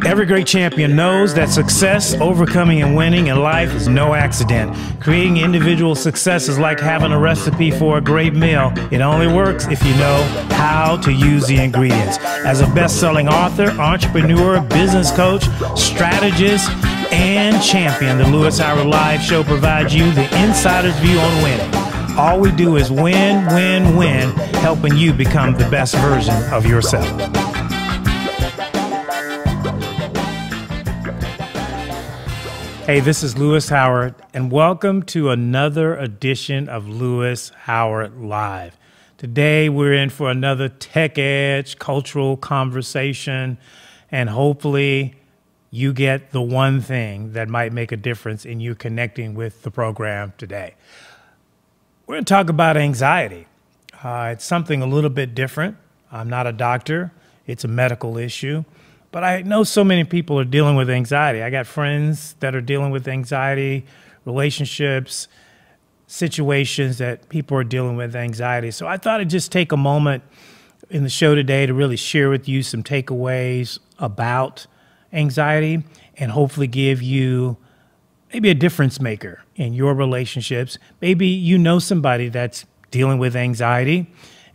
Every great champion knows that success, overcoming and winning in life is no accident. Creating individual success is like having a recipe for a great meal. It only works if you know how to use the ingredients. As a best-selling author, entrepreneur, business coach, strategist, and champion, the Lewis Howard Live Show provides you the insider's view on winning. All we do is win, win, win, helping you become the best version of yourself. Hey, this is Lewis Howard, and welcome to another edition of Lewis Howard Live. Today, we're in for another tech edge cultural conversation, and hopefully you get the one thing that might make a difference in you connecting with the program today. We're going to talk about anxiety. It's something a little bit different. I'm not a doctor. It's a medical issue. But I know so many people are dealing with anxiety. I got friends that are dealing with anxiety, relationships, situations that people are dealing with anxiety. So I thought I'd just take a moment in the show today to really share with you some takeaways about anxiety and hopefully give you maybe a difference maker in your relationships. Maybe you know somebody that's dealing with anxiety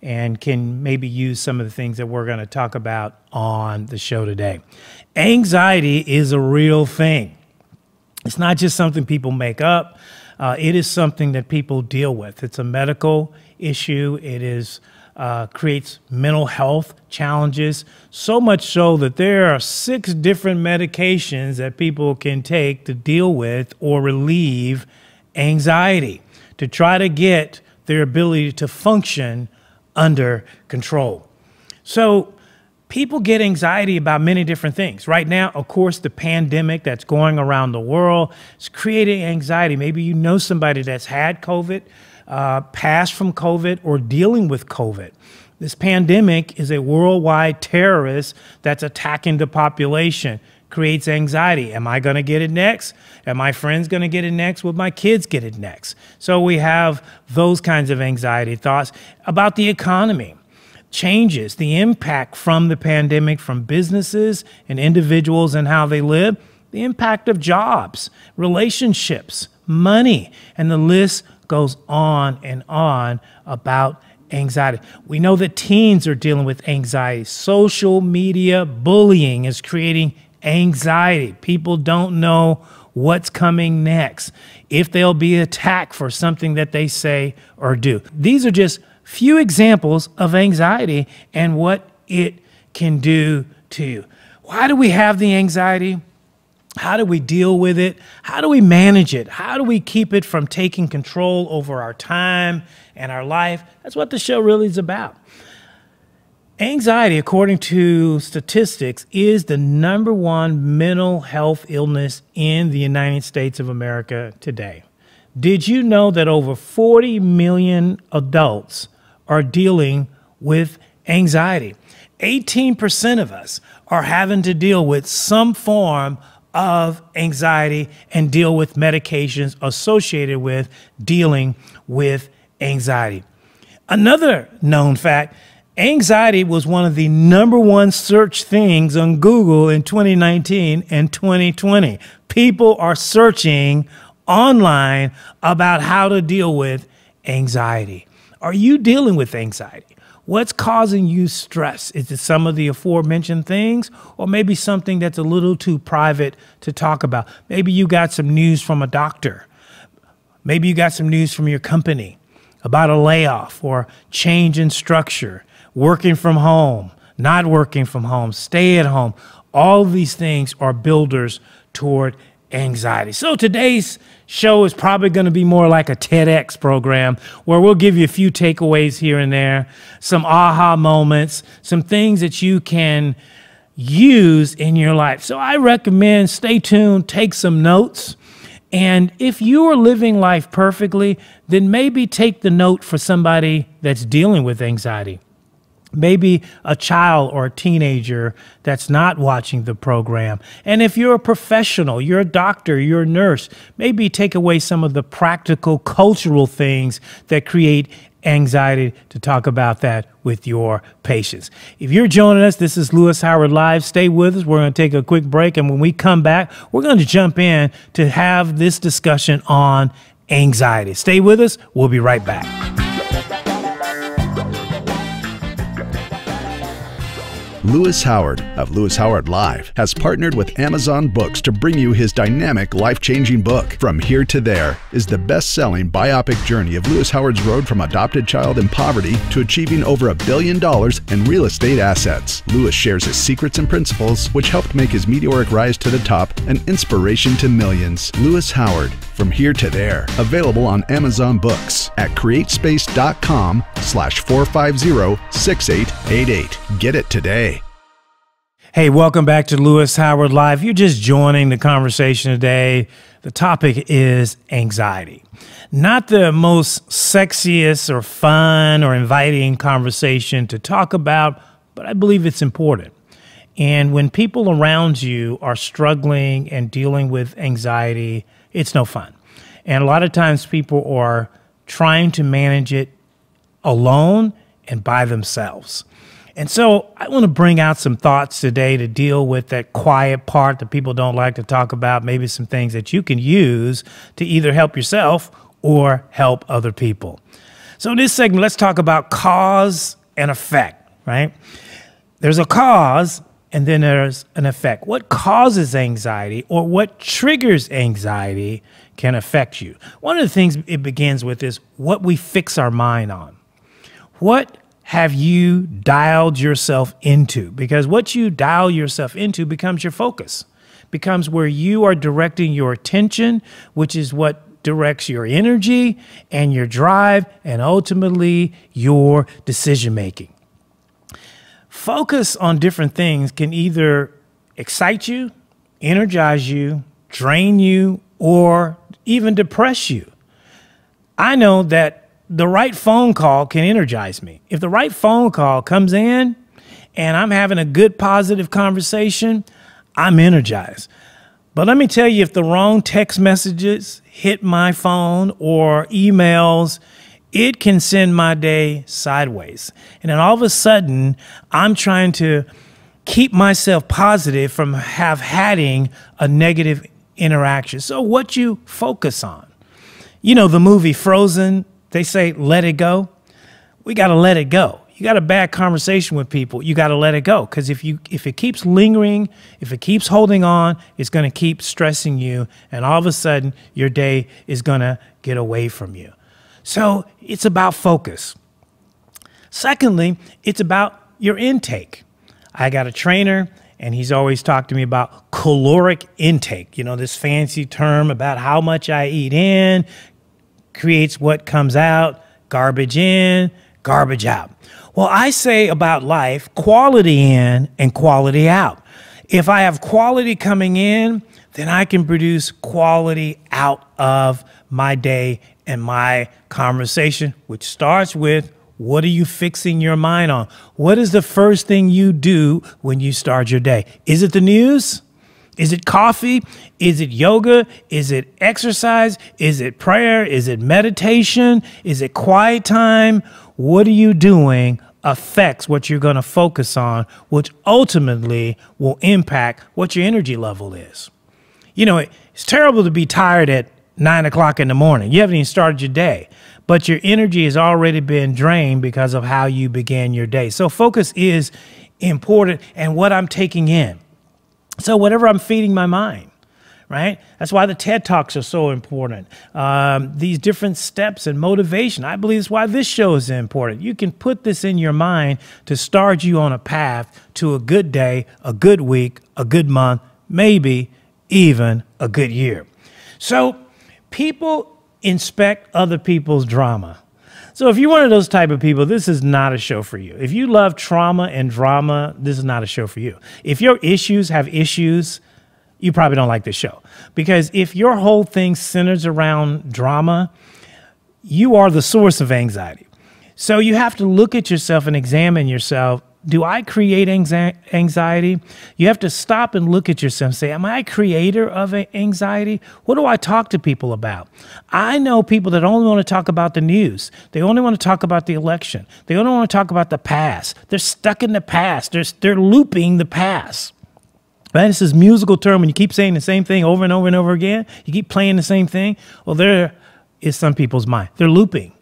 and can maybe use some of the things that we're going to talk about on the show today. Anxiety is a real thing. It's not just something people make up. It is something that people deal with. It's a medical issue. It is creates mental health challenges, so much so that there are 6 different medications that people can take to deal with or relieve anxiety, to try to get their ability to function under control. So people get anxiety about many different things. Right now, of course, the pandemic that's going around the world is creating anxiety. Maybe you know somebody that's had COVID, passed from COVID, or dealing with COVID. This pandemic is a worldwide terrorist that's attacking the population, creates anxiety. Am I going to get it next? Am my friends going to get it next? Will my kids get it next? So we have those kinds of anxiety thoughts about the economy, changes, the impact from the pandemic from businesses and individuals and how they live, the impact of jobs, relationships, money, and the list goes on and on about anxiety. We know that teens are dealing with anxiety. Social media bullying is creating anxiety. People don't know what's coming next, if they'll be attacked for something that they say or do. These are just few examples of anxiety and what it can do to you. Why do we have the anxiety? How do we deal with it? How do we manage it? How do we keep it from taking control over our time and our life? That's what the show really is about. Anxiety, according to statistics, is the #1 mental health illness in the United States of America today. Did you know that over 40 million adults are dealing with anxiety? 18% of us are having to deal with some form of anxiety and deal with medications associated with dealing with anxiety. Another known fact, anxiety was one of the #1 search things on Google in 2019 and 2020. People are searching online about how to deal with anxiety. Are you dealing with anxiety? What's causing you stress? Is it some of the aforementioned things, or maybe something that's a little too private to talk about? Maybe you got some news from a doctor. Maybe you got some news from your company about a layoff or change in structure, working from home, not working from home, stay at home. All of these things are builders toward anxiety. So today's show is probably going to be more like a TEDx program where we'll give you a few takeaways here and there, some aha moments, some things that you can use in your life. So I recommend stay tuned, take some notes. And if you are living life perfectly, then maybe take the note for somebody that's dealing with anxiety. maybe a child or a teenager that's not watching the program. And if you're a professional, you're a doctor, you're a nurse, maybe take away some of the practical cultural things that create anxiety to talk about that with your patients. If you're joining us, this is Lewis Howard Live. Stay with us. We're going to take a quick break. And when we come back, we're going to jump in to have this discussion on anxiety. Stay with us. We'll be right back. Lewis Howard of Lewis Howard Live has partnered with Amazon Books to bring you his dynamic, life-changing book. From Here to There is the best-selling biopic journey of Lewis Howard's road from adopted child in poverty to achieving over $1 billion in real estate assets. Lewis shares his secrets and principles, which helped make his meteoric rise to the top an inspiration to millions. Lewis Howard, From Here to There, available on Amazon Books at createspace.com/450-6888. Get it today. Hey, welcome back to Lewis Howard Live. You're just joining the conversation today. The topic is anxiety. Not the most sexiest or fun or inviting conversation to talk about, but I believe it's important. And when people around you are struggling and dealing with anxiety, it's no fun. And a lot of times people are trying to manage it alone and by themselves. And so I want to bring out some thoughts today to deal with that quiet part that people don't like to talk about, maybe some things that you can use to either help yourself or help other people. So in this segment, let's talk about cause and effect, right? There's a cause and then there's an effect. What causes anxiety or what triggers anxiety can affect you. One of the things it begins with is what we fix our mind on. What have you dialed yourself into? Because what you dial yourself into becomes your focus, becomes where you are directing your attention, which is what directs your energy and your drive and ultimately your decision making. Focus on different things can either excite you, energize you, drain you, or even depress you. I know that the right phone call can energize me. If the right phone call comes in and I'm having a good, positive conversation, I'm energized. But let me tell you, if the wrong text messages hit my phone or emails, it can send my day sideways. And then all of a sudden, I'm trying to keep myself positive from having a negative interaction. So what you focus on. You know, the movie Frozen, they say, let it go. We got to let it go. You got a bad conversation with people, you got to let it go. Because if it keeps lingering, if it keeps holding on, it's going to keep stressing you. And all of a sudden, your day is going to get away from you. So it's about focus. Secondly, it's about your intake. I got a trainer, and he's always talked to me about caloric intake. You know, this fancy term about how much I eat in creates what comes out, garbage in, garbage out. Well, I say about life, quality in and quality out. If I have quality coming in, then I can produce quality out of my day and my conversation, which starts with, what are you fixing your mind on? What is the first thing you do when you start your day? Is it the news? Is it coffee? Is it yoga? Is it exercise? Is it prayer? Is it meditation? Is it quiet time? What are you doing affects what you're going to focus on, which ultimately will impact what your energy level is. You know, it's terrible to be tired at 9 o'clock in the morning. You haven't even started your day, but your energy has already been drained because of how you began your day. So focus is important and what I'm taking in. So whatever I'm feeding my mind, right? That's why the TED Talks are so important. These different steps and motivation, I believe is why this show is important. You can put this in your mind to start you on a path to a good day, a good week, a good month, maybe even a good year. So people inspect other people's drama. So if you're one of those type of people, this is not a show for you. If you love trauma and drama, this is not a show for you. If your issues have issues, you probably don't like this show. Because if your whole thing centers around drama, you are the source of anxiety. So you have to look at yourself and examine yourself. Do I create anxiety? You have to stop and look at yourself and say, am I a creator of anxiety? What do I talk to people about? I know people that only want to talk about the news. They only want to talk about the election. They only want to talk about the past. They're stuck in the past. They're looping the past. Right? It's this musical term. When you keep saying the same thing over and over and over again, you keep playing the same thing. Well, there is some people's mind. They're looping.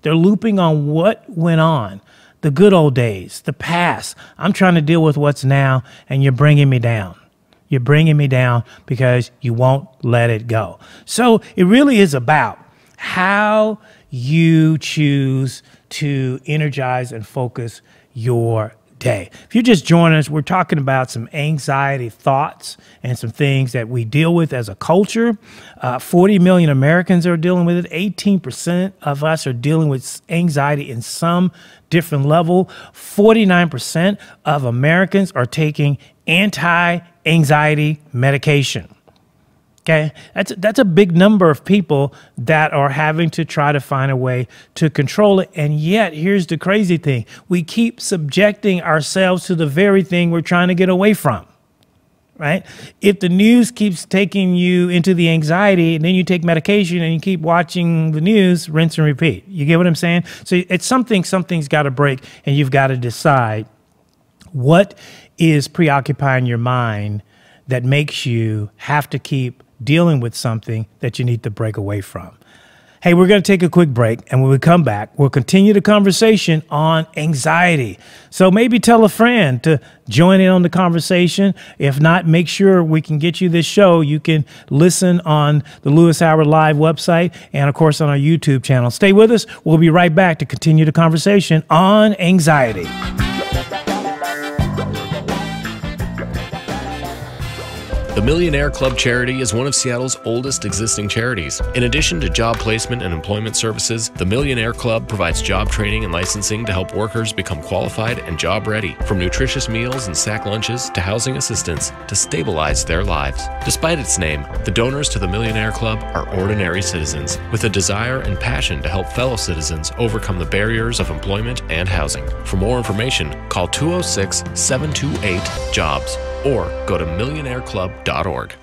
They're looping on what went on. The good old days, the past. I'm trying to deal with what's now, and you're bringing me down. You're bringing me down because you won't let it go. So it really is about how you choose to energize and focus your day. If you just join us, we're talking about some anxiety thoughts and some things that we deal with as a culture. 40 million Americans are dealing with it. 18% of us are dealing with anxiety in some different level. 49% of Americans are taking anti-anxiety medication. Okay, that's a big number of people that are having to try to find a way to control it. And yet, here's the crazy thing. We keep subjecting ourselves to the very thing we're trying to get away from, right? If the news keeps taking you into the anxiety and then you take medication and you keep watching the news, rinse and repeat. You get what I'm saying? So it's something's got to break, and you've got to decide what is preoccupying your mind that makes you have to keep dealing with something that you need to break away from. Hey, we're going to take a quick break, and when we come back, we'll continue the conversation on anxiety. So maybe tell a friend to join in on the conversation. If not, make sure we can get you this show. You can listen on the Lewis Howard Live website and, of course, on our YouTube channel. Stay with us. We'll be right back to continue the conversation on anxiety. The Millionaire Club charity is one of Seattle's oldest existing charities. In addition to job placement and employment services, the Millionaire Club provides job training and licensing to help workers become qualified and job ready, from nutritious meals and sack lunches to housing assistance to stabilize their lives. Despite its name, the donors to the Millionaire Club are ordinary citizens with a desire and passion to help fellow citizens overcome the barriers of employment and housing. For more information, call 206-728-JOBS. or go to millionaireclub.org.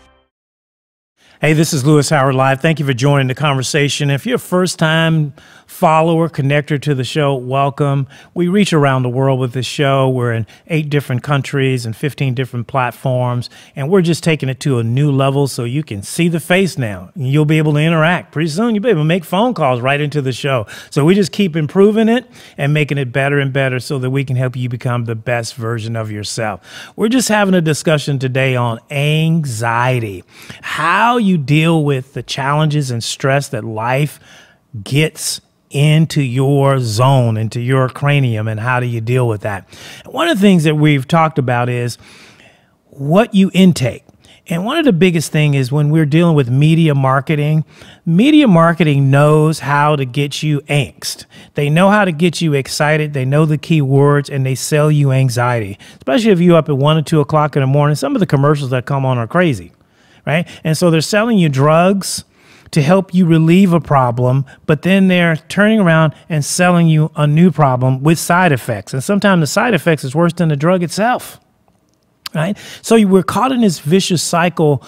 Hey, this is Lewis Howard Live. Thank you for joining the conversation. If you're a first-time follower, connector to the show, welcome. We reach around the world with this show. We're in 8 different countries and 15 different platforms, and we're just taking it to a new level so you can see the face now. And you'll be able to interact. Pretty soon, you'll be able to make phone calls right into the show. So we just keep improving it and making it better and better so that we can help you become the best version of yourself. We're just having a discussion today on anxiety, how you deal with the challenges and stress that life gets into your zone, into your cranium, and how do you deal with that? One of the things that we've talked about is what you intake. And one of the biggest things is when we're dealing with media marketing knows how to get you angst. They know how to get you excited. They know the key words, and they sell you anxiety, especially if you're up at 1 or 2 o'clock in the morning. Some of the commercials that come on are crazy, right? And so they're selling you drugs to help you relieve a problem, but then they're turning around and selling you a new problem with side effects. And sometimes the side effects is worse than the drug itself, right? So we're caught in this vicious cycle,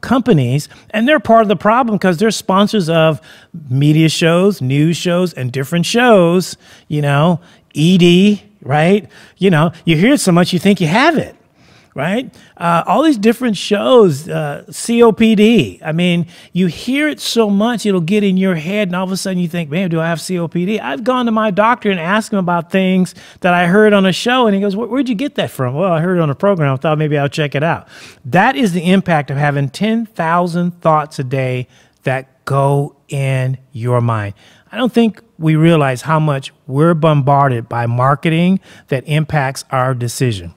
companies, and they're part of the problem because they're sponsors of media shows, news shows, and different shows, you know, ED, right? You know, you hear it so much you think you have it. Right? All these different shows, COPD. I mean, you hear it so much, it'll get in your head, and all of a sudden you think, man, do I have COPD? I've gone to my doctor and asked him about things that I heard on a show, and he goes, where'd you get that from? Well, I heard it on a program. I thought maybe I'll check it out. That is the impact of having 10,000 thoughts a day that go in your mind. I don't think we realize how much we're bombarded by marketing that impacts our decision.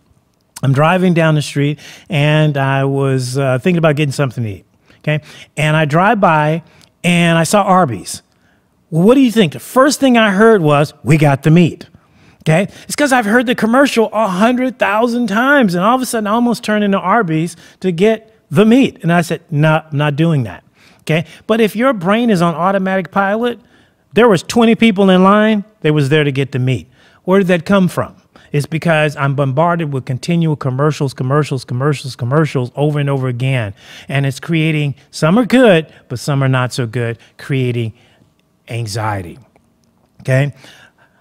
I'm driving down the street, and I was thinking about getting something to eat, okay? And I drive by, and I saw Arby's. Well, what do you think? The first thing I heard was, we got the meat, okay? It's because I've heard the commercial 100,000 times, and all of a sudden I almost turned into Arby's to get the meat. And I said, no, I'm not doing that, okay? But if your brain is on automatic pilot, there was 20 people in line, they was there to get the meat. Where did that come from? It's because I'm bombarded with continual commercials over and over again. And it's creating, some are good, but some are not so good, creating anxiety. Okay?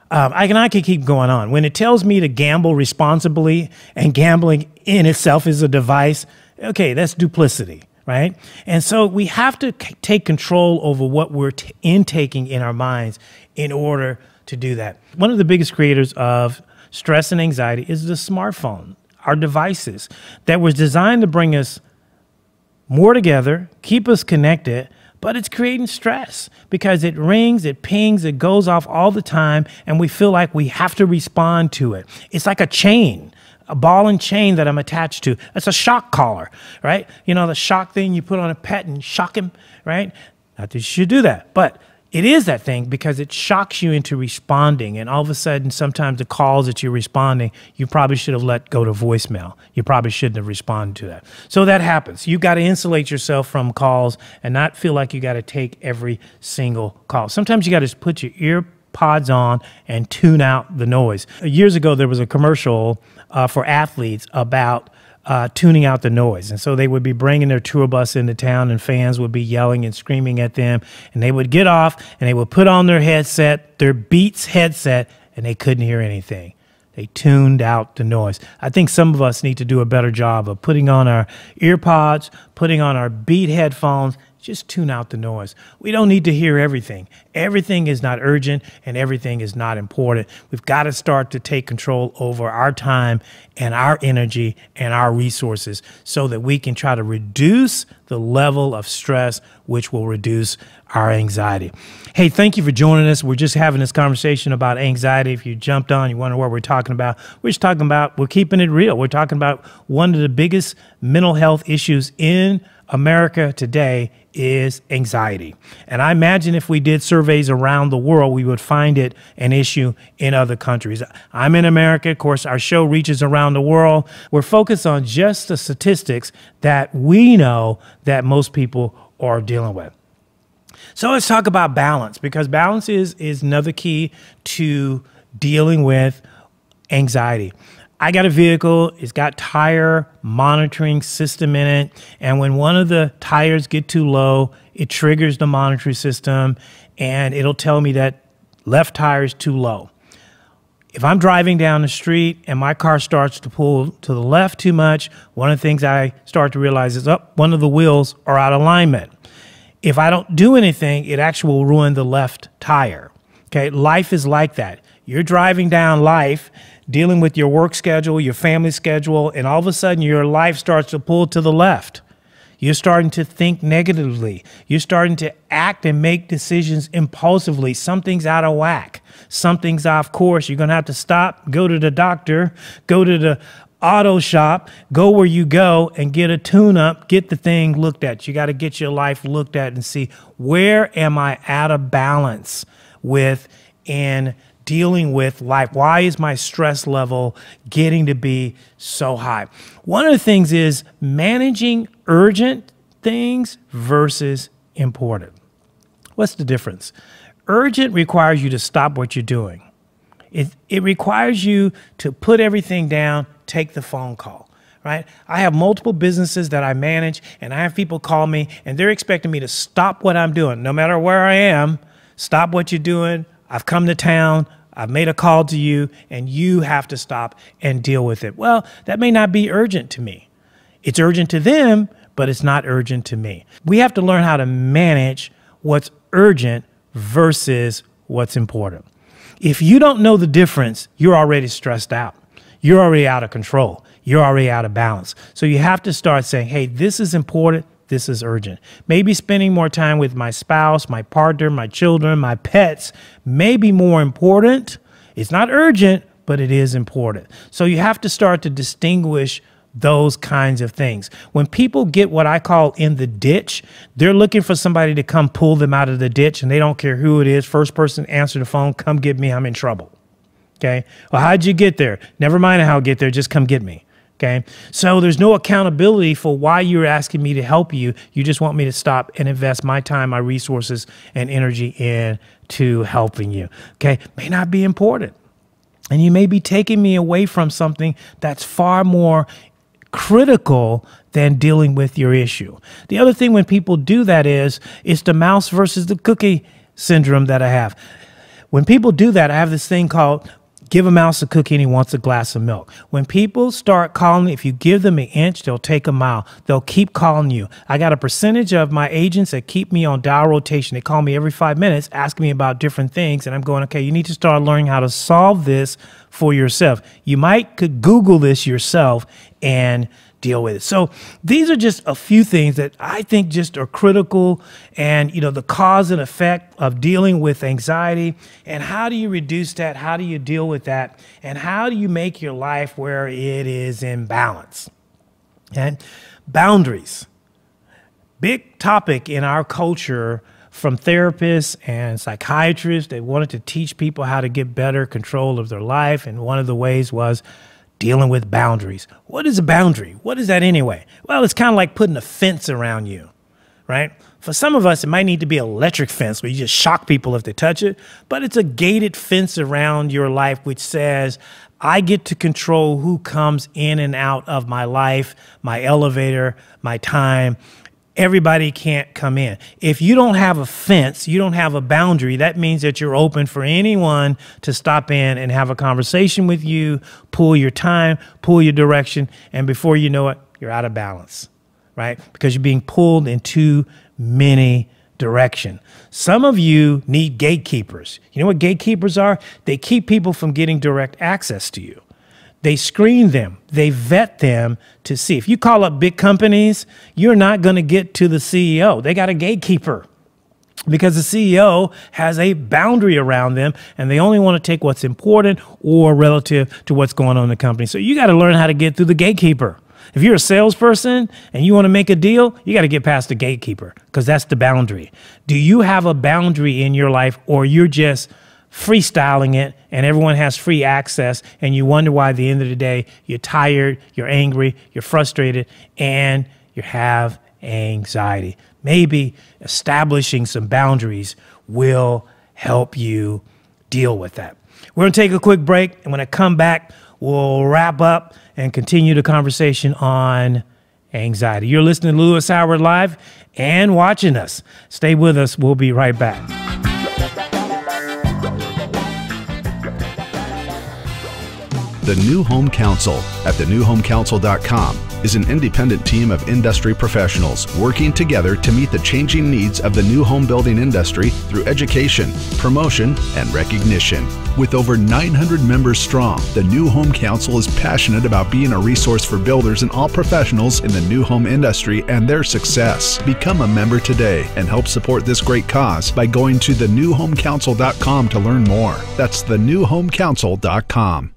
I can keep going on. When it tells me to gamble responsibly, and gambling in itself is a device, okay, that's duplicity, right? And so we have to take control over what we're intaking in our minds in order to do that. One of the biggest creators of stress and anxiety is the smartphone, our devices that was designed to bring us more together, keep us connected, but it's creating stress because it rings, it pings, it goes off all the time, and we feel like we have to respond to it. It's like a chain, a ball and chain that I'm attached to. It's a shock collar, right? You know, the shock thing you put on a pet and shock him, right? Not that you should do that, but it is that thing because it shocks you into responding. And all of a sudden, sometimes the calls that you're responding, you probably should have let go to voicemail. You probably shouldn't have responded to that. So that happens. You got to insulate yourself from calls and not feel like you got to take every single call. Sometimes you got to put your ear pods on and tune out the noise. Years ago, there was a commercial for athletes about tuning out the noise. And so they would be bringing their tour bus into town and fans would be yelling and screaming at them. And they would get off and they would put on their headset, their Beats headset, and they couldn't hear anything. They tuned out the noise. I think some of us need to do a better job of putting on our ear pods, putting on our Beat headphones, just tune out the noise. We don't need to hear everything. Everything is not urgent and everything is not important. We've got to start to take control over our time and our energy and our resources so that we can try to reduce the level of stress, which will reduce our anxiety. Hey, thank you for joining us. We're just having this conversation about anxiety. If you jumped on, you wonder what we're talking about. We're just talking about, we're keeping it real. We're talking about one of the biggest mental health issues in America today is anxiety. And I imagine if we did surveys around the world, we would find it an issue in other countries. I'm in America. Of course, our show reaches around the world. We're focused on just the statistics that we know that most people are dealing with. So let's talk about balance, because balance is another key to dealing with anxiety. I got a vehicle, it's got tire monitoring system in it, and when one of the tires get too low, it triggers the monitoring system and it'll tell me that left tire is too low. If I'm driving down the street and my car starts to pull to the left too much, one of the things I start to realize is, one of the wheels are out of alignment. If I don't do anything, it actually will ruin the left tire. Okay, life is like that. You're driving down life, dealing with your work schedule, your family schedule, and all of a sudden your life starts to pull to the left. You're starting to think negatively. You're starting to act and make decisions impulsively. Something's out of whack. Something's off course. You're going to have to stop, go to the doctor, go to the auto shop, go where you go and get a tune-up, get the thing looked at. You got to get your life looked at and see, where am I out of balance with in dealing with life? Why is my stress level getting to be so high? One of the things is managing urgent things versus important. What's the difference? Urgent requires you to stop what you're doing. It requires you to put everything down, take the phone call, right? I have multiple businesses that I manage, and I have people call me, and they're expecting me to stop what I'm doing. No matter where I am, stop what you're doing. I've come to town. I've made a call to you, and you have to stop and deal with it. Well, that may not be urgent to me. It's urgent to them, but it's not urgent to me. We have to learn how to manage what's urgent versus what's important. If you don't know the difference, you're already stressed out. You're already out of control. You're already out of balance. So you have to start saying, hey, this is important. This is urgent. Maybe spending more time with my spouse, my partner, my children, my pets may be more important. It's not urgent, but it is important. So you have to start to distinguish those kinds of things. When people get what I call in the ditch, they're looking for somebody to come pull them out of the ditch, and they don't care who it is. First person answer the phone, come get me, I'm in trouble. Okay? Well, how'd you get there? Never mind how I get there, just come get me. Okay, so there's no accountability for why you're asking me to help you. You just want me to stop and invest my time, my resources, and energy into helping you. Okay, may not be important. And you may be taking me away from something that's far more critical than dealing with your issue. The other thing when people do that is, it's the mouse versus the cookie syndrome that I have. When people do that, I have this thing called give a mouse a cookie and he wants a glass of milk. When people start calling, if you give them an inch, they'll take a mile. They'll keep calling you. I got a percentage of my agents that keep me on dial rotation. They call me every 5 minutes, asking me about different things. And I'm going, okay, you need to start learning how to solve this for yourself. You could Google this yourself and deal with it. So these are just a few things that I think just are critical, and the cause and effect of dealing with anxiety, and how do you reduce that? How do you deal with that? And how do you make your life where it is in balance? And boundaries, big topic in our culture from therapists and psychiatrists. They wanted to teach people how to get better control of their life. And one of the ways was dealing with boundaries. What is a boundary? What is that anyway? Well, it's kind of like putting a fence around you, right? For some of us, it might need to be an electric fence where you just shock people if they touch it, but it's a gated fence around your life which says, I get to control who comes in and out of my life, my elevator, my time. Everybody can't come in. If you don't have a fence, you don't have a boundary, that means that you're open for anyone to stop in and have a conversation with you, pull your time, pull your direction, and before you know it, you're out of balance, right? Because you're being pulled in too many directions. Some of you need gatekeepers. You know what gatekeepers are? They keep people from getting direct access to you. They screen them. They vet them to see. If you call up big companies, you're not going to get to the CEO. They got a gatekeeper because the CEO has a boundary around them, and they only want to take what's important or relative to what's going on in the company. So you got to learn how to get through the gatekeeper. If you're a salesperson and you want to make a deal, you got to get past the gatekeeper because that's the boundary. Do you have a boundary in your life, or you're just freestyling it and everyone has free access, and you wonder why at the end of the day you're tired, you're angry, you're frustrated, and you have anxiety? Maybe establishing some boundaries will help you deal with that. We're going to take a quick break, and when I come back, we'll wrap up and continue the conversation on anxiety. You're listening to Lewis Howard Live and watching us. Stay with us. We'll be right back. The New Home Council at thenewhomecouncil.com is an independent team of industry professionals working together to meet the changing needs of the new home building industry through education, promotion, and recognition. With over 900 members strong, the New Home Council is passionate about being a resource for builders and all professionals in the new home industry and their success. Become a member today and help support this great cause by going to thenewhomecouncil.com to learn more. That's thenewhomecouncil.com.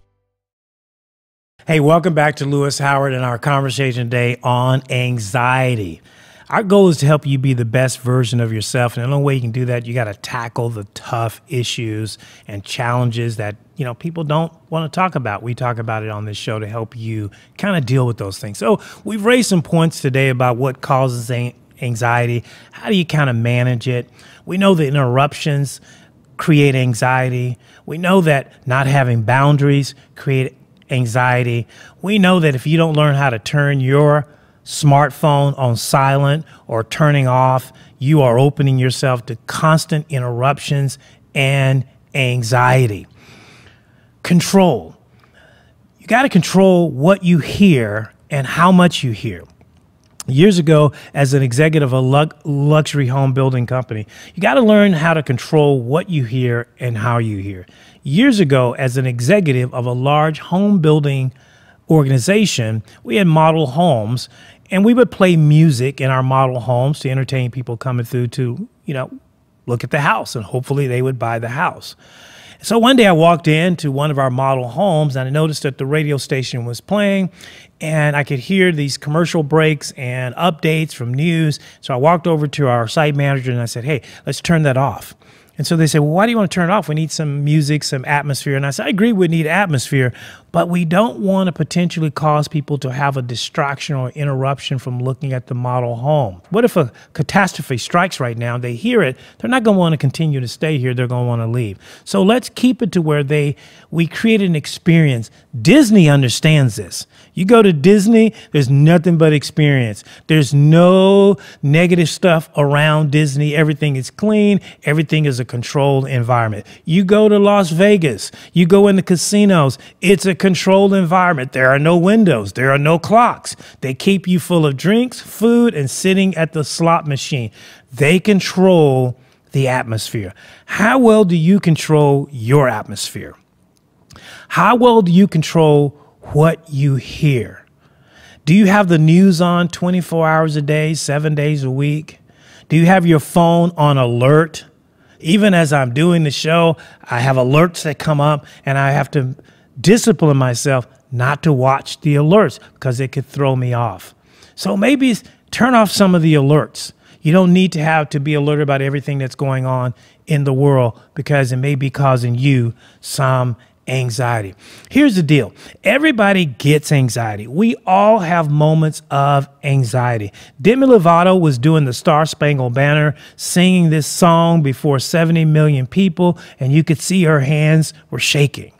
Hey, welcome back to Lewis Howard and our conversation today on anxiety. Our goal is to help you be the best version of yourself. And the only way you can do that, you got to tackle the tough issues and challenges that, people don't want to talk about. We talk about it on this show to help you kind of deal with those things. So we've raised some points today about what causes anxiety. How do you kind of manage it? We know that interruptions create anxiety. We know that not having boundaries create anxiety. We know that if you don't learn how to turn your smartphone on silent or turning off, you are opening yourself to constant interruptions and anxiety. Control. You got to control what you hear and how much you hear. Years ago, as an executive of a luxury home building company, you got to learn how to control what you hear and how you hear. Years ago, as an executive of a large home building organization, we had model homes, and we would play music in our model homes to entertain people coming through to, look at the house, and hopefully they would buy the house. So one day I walked into one of our model homes, and I noticed that the radio station was playing, and I could hear these commercial breaks and updates from news. So I walked over to our site manager and I said, hey, let's turn that off. And so they say, well, why do you want to turn it off? We need some music, some atmosphere. And I said, I agree, we need atmosphere, but we don't want to potentially cause people to have a distraction or interruption from looking at the model home. What if a catastrophe strikes right now, they hear it, they're not going to want to continue to stay here, they're going to want to leave. So let's keep it to where we create an experience. Disney understands this. You go to Disney, there's nothing but experience. There's no negative stuff around Disney. Everything is clean. Everything is a controlled environment. You go to Las Vegas, you go into casinos, it's a controlled environment. There are no windows. There are no clocks. They keep you full of drinks, food, and sitting at the slot machine. They control the atmosphere. How well do you control your atmosphere? How well do you control what you hear? Do you have the news on 24 hours a day, 7 days a week? Do you have your phone on alert? Even as I'm doing the show, I have alerts that come up, and I have to discipline myself not to watch the alerts because it could throw me off. So maybe turn off some of the alerts. You don't need to have to be alerted about everything that's going on in the world because it may be causing you some anxiety. Here's the deal. Everybody gets anxiety. We all have moments of anxiety. Demi Lovato was doing the Star Spangled Banner, singing this song before 70 million people, and you could see her hands were shaking.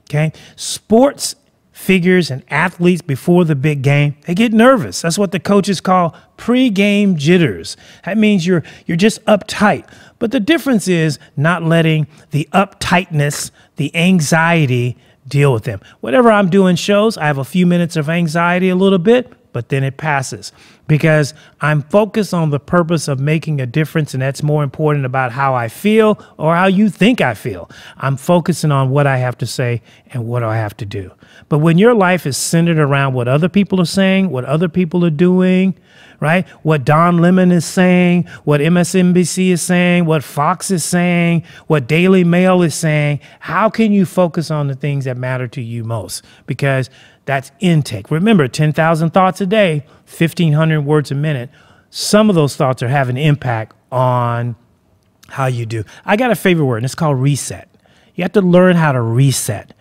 Okay? Sports figures and athletes before the big game, they get nervous. That's what the coaches call pre-game jitters. That means you're just uptight. But the difference is not letting the uptightness, the anxiety, deal with them. Whatever I'm doing shows, I have a few minutes of anxiety, a little bit, but then it passes because I'm focused on the purpose of making a difference, and that's more important about how I feel or how you think I feel. I'm focusing on what I have to say and what I have to do. But when your life is centered around what other people are saying, what other people are doing, right? What Don Lemon is saying, what MSNBC is saying, what Fox is saying, what Daily Mail is saying, how can you focus on the things that matter to you most? Because that's intake. Remember, 10,000 thoughts a day, 1,500 words a minute. Some of those thoughts are having an impact on how you do. I got a favorite word, and it's called reset. You have to learn how to reset.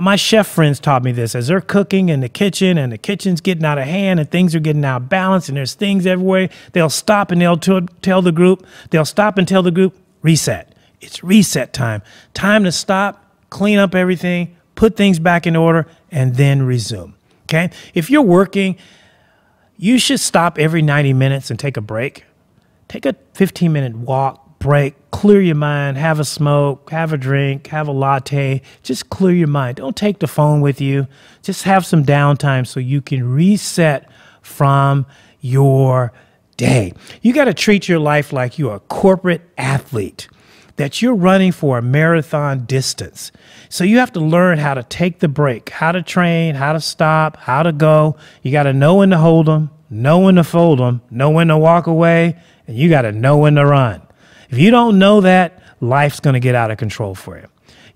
My chef friends taught me this. As they're cooking in the kitchen and the kitchen's getting out of hand and things are getting out of balance and there's things everywhere, they'll stop and they'll tell the group, reset. It's reset time. Time to stop, clean up everything, put things back in order, and then resume. Okay? If you're working, you should stop every 90 minutes and take a break. Take a 15-minute walk, break, clear your mind, have a smoke, have a drink, have a latte. Just clear your mind. Don't take the phone with you. Just have some downtime so you can reset from your day. You got to treat your life like you're a corporate athlete, that you're running for a marathon distance. So you have to learn how to take the break, how to train, how to stop, how to go. You got to know when to hold them, know when to fold them, know when to walk away, and you got to know when to run. If you don't know that, life's going to get out of control for you.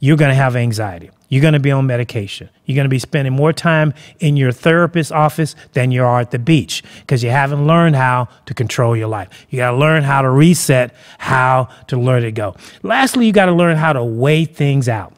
You're going to have anxiety. You're going to be on medication. You're going to be spending more time in your therapist's office than you are at the beach because you haven't learned how to control your life. You got to learn how to reset, how to let it go. Lastly, you got to learn how to weigh things out.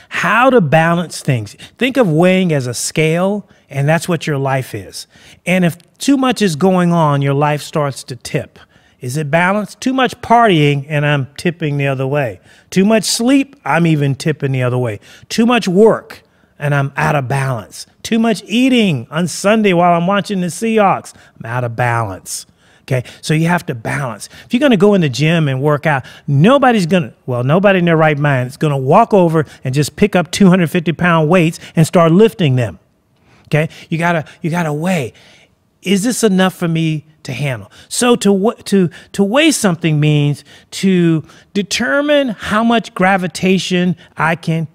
How to balance things. Think of weighing as a scale, and that's what your life is. And if too much is going on, your life starts to tip. Is it balanced? Too much partying, and I'm tipping the other way. Too much sleep, I'm even tipping the other way. Too much work, and I'm out of balance. Too much eating on Sunday while I'm watching the Seahawks, I'm out of balance. Okay, so you have to balance. If you're going to go in the gym and work out, nobody in their right mind is going to walk over and just pick up 250-pound weights and start lifting them. Okay, you gotta weigh. Is this enough for me to handle? So to weigh something means to determine how much gravitation I can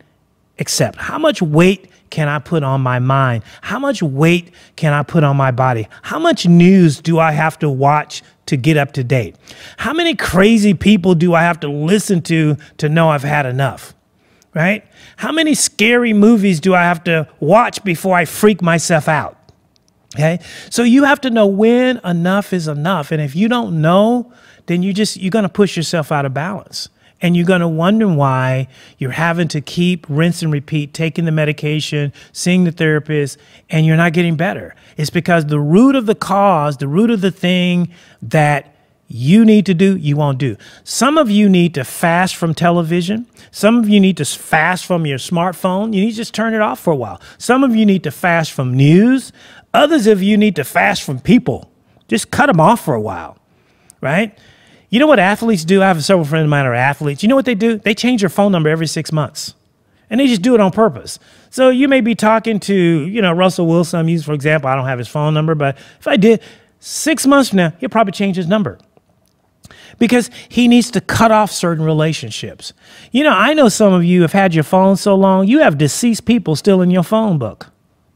accept. How much weight can I put on my mind? How much weight can I put on my body? How much news do I have to watch to get up to date? How many crazy people do I have to listen to know I've had enough? Right? How many scary movies do I have to watch before I freak myself out? Okay, so you have to know when enough is enough. And if you don't know, then you're going to push yourself out of balance. And you're going to wonder why you're having to keep rinse and repeat, taking the medication, seeing the therapist, and you're not getting better. It's because the root of the cause, the root of the thing that you need to do, you won't do. Some of you need to fast from television. Some of you need to fast from your smartphone. You need to just turn it off for a while. Some of you need to fast from news. Others of you need to fast from people. Just cut them off for a while, right? You know what athletes do? I have several friends of mine who are athletes. You know what they do? They change their phone number every 6 months. And they just do it on purpose. So you may be talking to, Russell Wilson. I'm using, for example, I don't have his phone number, but if I did, 6 months from now, he'll probably change his number. Because he needs to cut off certain relationships. I know some of you have had your phone so long, you have deceased people still in your phone book.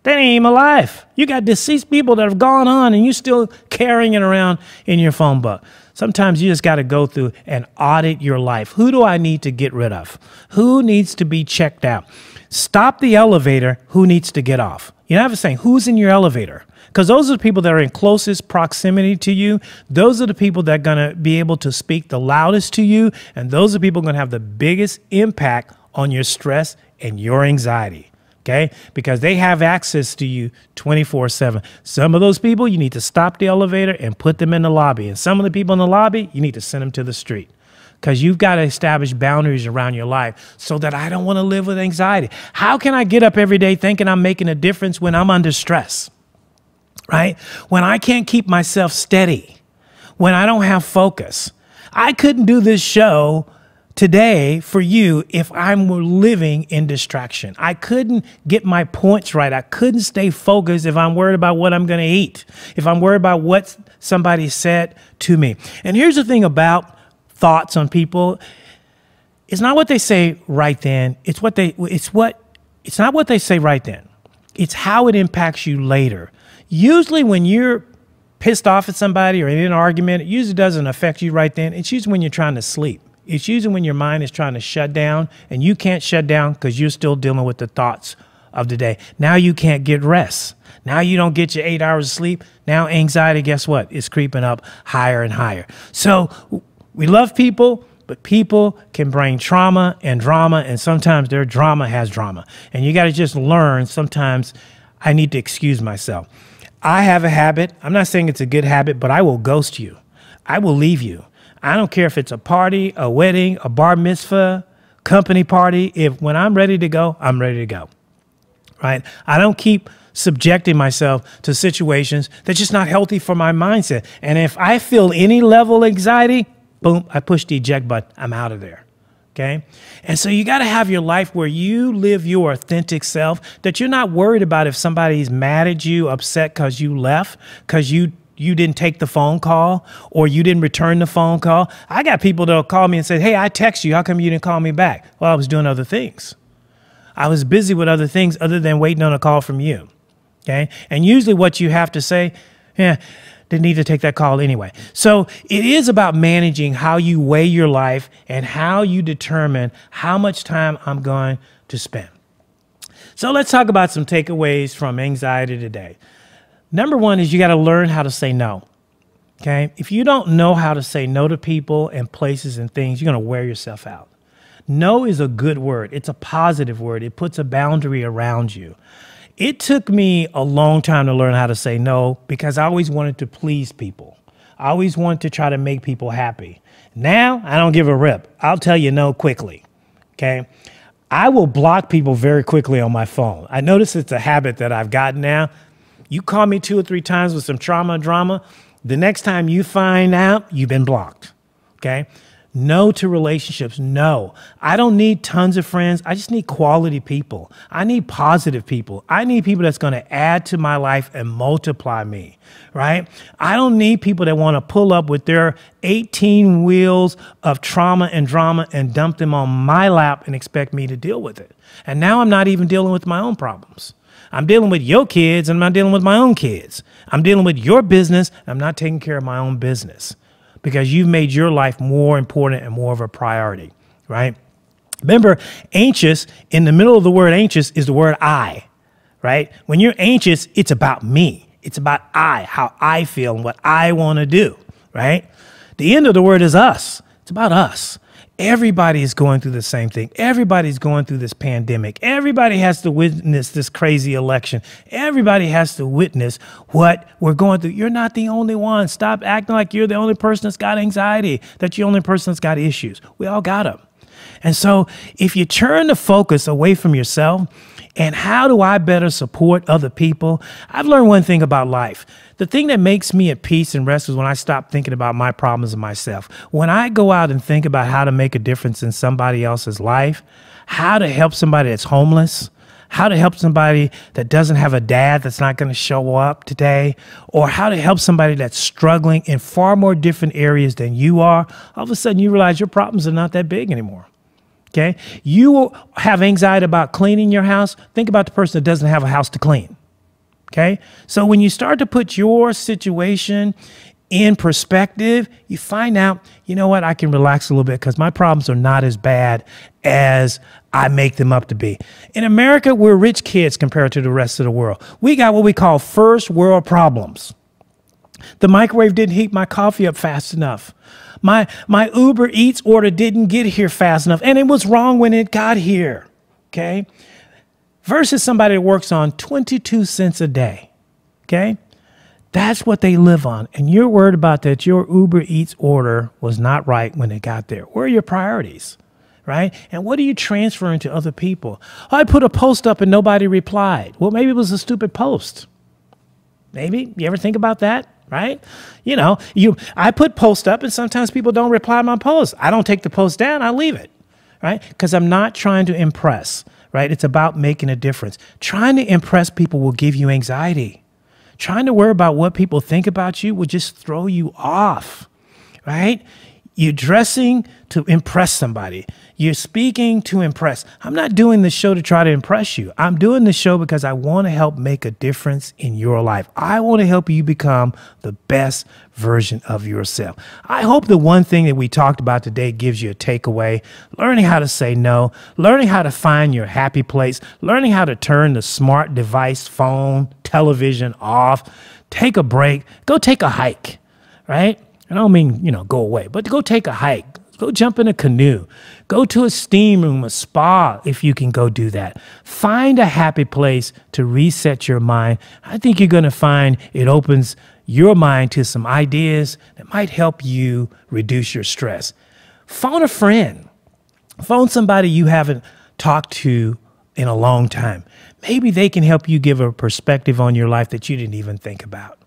They ain't even alive. You got deceased people that have gone on and you're still carrying it around in your phone book. Sometimes you just got to go through and audit your life. Who do I need to get rid of? Who needs to be checked out? Stop the elevator. Who needs to get off? I have a saying, who's in your elevator? Because those are the people that are in closest proximity to you. Those are the people that are going to be able to speak the loudest to you. And those are people going to have the biggest impact on your stress and your anxiety. Okay? Because they have access to you 24/7. Some of those people, you need to stop the elevator and put them in the lobby. And some of the people in the lobby, you need to send them to the street. Because you've got to establish boundaries around your life so that I don't want to live with anxiety. How can I get up every day thinking I'm making a difference when I'm under stress? Right? When I can't keep myself steady, when I don't have focus. I couldn't do this show today for you if I'm living in distraction. I couldn't get my points right. I couldn't stay focused if I'm worried about what I'm going to eat, if I'm worried about what somebody said to me. And here's the thing about thoughts on people. It's not what they say right then. It's not what they say right then. It's how it impacts you later. Usually when you're pissed off at somebody or in an argument, it usually doesn't affect you right then. It's usually when you're trying to sleep. It's usually when your mind is trying to shut down and you can't shut down because you're still dealing with the thoughts of the day. Now you can't get rest. Now you don't get your 8 hours of sleep. Now anxiety, guess what? It's creeping up higher and higher. So we love people, but people can bring trauma and drama, and sometimes their drama has drama. And you got to just learn sometimes I need to excuse myself. I have a habit. I'm not saying it's a good habit, but I will ghost you. I will leave you. I don't care if it's a party, a wedding, a bar mitzvah, company party. When I'm ready to go, I'm ready to go, right? I don't keep subjecting myself to situations that's just not healthy for my mindset. And if I feel any level of anxiety, boom, I push the eject button. I'm out of there, okay? And so you got to have your life where you live your authentic self, that you're not worried about if somebody's mad at you, upset because you left, because you didn't take the phone call or you didn't return the phone call. I got people that'll call me and say, hey, I text you. How come you didn't call me back? Well, I was doing other things. I was busy with other things other than waiting on a call from you. Okay. And usually what you have to say, didn't need to take that call anyway. So it is about managing how you weigh your life and how you determine how much time I'm going to spend. So let's talk about some takeaways from anxiety today. Number one is you got to learn how to say no, okay? If you don't know how to say no to people and places and things, you're going to wear yourself out. No is a good word. It's a positive word. It puts a boundary around you. It took me a long time to learn how to say no because I always wanted to please people. I always wanted to try to make people happy. Now, I don't give a rip. I'll tell you no quickly, okay? I will block people very quickly on my phone. I notice it's a habit that I've gotten now. You call me 2 or 3 times with some trauma and drama, the next time you find out, you've been blocked, okay? No to relationships, no. I don't need tons of friends. I just need quality people. I need positive people. I need people that's going to add to my life and multiply me, right? I don't need people that want to pull up with their 18 wheels of trauma and drama and dump them on my lap and expect me to deal with it. And now I'm not even dealing with my own problems. I'm dealing with your kids and I'm not dealing with my own kids. I'm dealing with your business. I'm not taking care of my own business because you've made your life more important and more of a priority, right? Remember, anxious, in the middle of the word anxious is the word I, right? When you're anxious, it's about me. It's about how I feel and what I want to do, right? The end of the word is us. It's about us. Everybody is going through the same thing. Everybody's going through this pandemic. Everybody has to witness this crazy election. Everybody has to witness what we're going through. You're not the only one. Stop acting like you're the only person that's got anxiety, that you're the only person that's got issues. We all got them. And so if you turn the focus away from yourself and how do I better support other people, I've learned one thing about life. The thing that makes me at peace and rest is when I stop thinking about my problems and myself. When I go out and think about how to make a difference in somebody else's life, how to help somebody that's homeless, how to help somebody that doesn't have a dad that's not going to show up today, or how to help somebody that's struggling in far more different areas than you are, all of a sudden you realize your problems are not that big anymore. Okay? You have anxiety about cleaning your house. Think about the person that doesn't have a house to clean. Okay? So when you start to put your situation in perspective, you find out, you know what, I can relax a little bit because my problems are not as bad as I make them up to be. In America, we're rich kids compared to the rest of the world. We got what we call first world problems. The microwave didn't heat my coffee up fast enough. My Uber Eats order didn't get here fast enough, and it was wrong when it got here, okay? Versus somebody that works on 22 cents a day, okay? That's what they live on, and you're worried about that your Uber Eats order was not right when it got there. Where are your priorities, right? And what are you transferring to other people? Oh, I put a post up and nobody replied. Well, maybe it was a stupid post. Maybe. You ever think about that? Right? You know, I put posts up and sometimes people don't reply to my posts. I don't take the post down, I leave it, right? Because I'm not trying to impress, right? It's about making a difference. Trying to impress people will give you anxiety. Trying to worry about what people think about you will just throw you off, right? You're dressing to impress somebody. You're speaking to impress. I'm not doing this show to try to impress you. I'm doing this show because I want to help make a difference in your life. I want to help you become the best version of yourself. I hope the one thing that we talked about today gives you a takeaway. Learning how to say no, learning how to find your happy place, learning how to turn the smart device, phone, television off, take a break, go take a hike, right? I don't mean, you know, go away, but go take a hike. Go jump in a canoe. Go to a steam room, a spa, if you can go do that. Find a happy place to reset your mind. I think you're going to find it opens your mind to some ideas that might help you reduce your stress. Phone a friend. Phone somebody you haven't talked to in a long time. Maybe they can help you give a perspective on your life that you didn't even think about.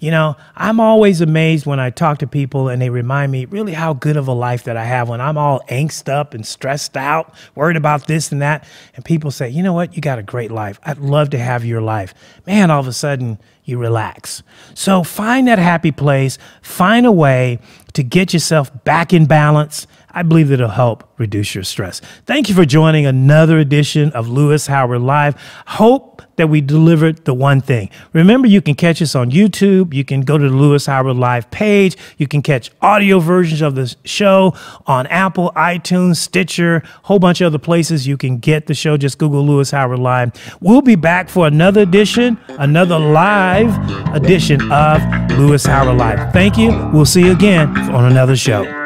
You know, I'm always amazed when I talk to people and they remind me really how good of a life that I have when I'm all angst up and stressed out, worried about this and that. And people say, you know what, you got a great life. I'd love to have your life. Man, all of a sudden you relax. So find that happy place, find a way to get yourself back in balance. I believe that it'll help reduce your stress. Thank you for joining another edition of Lewis Howard Live. Hope that we delivered the one thing. Remember, you can catch us on YouTube. You can go to the Lewis Howard Live page. You can catch audio versions of the show on Apple, iTunes, Stitcher, a whole bunch of other places you can get the show. Just Google Lewis Howard Live. We'll be back for another edition, another live edition of Lewis Howard Live. Thank you. We'll see you again on another show.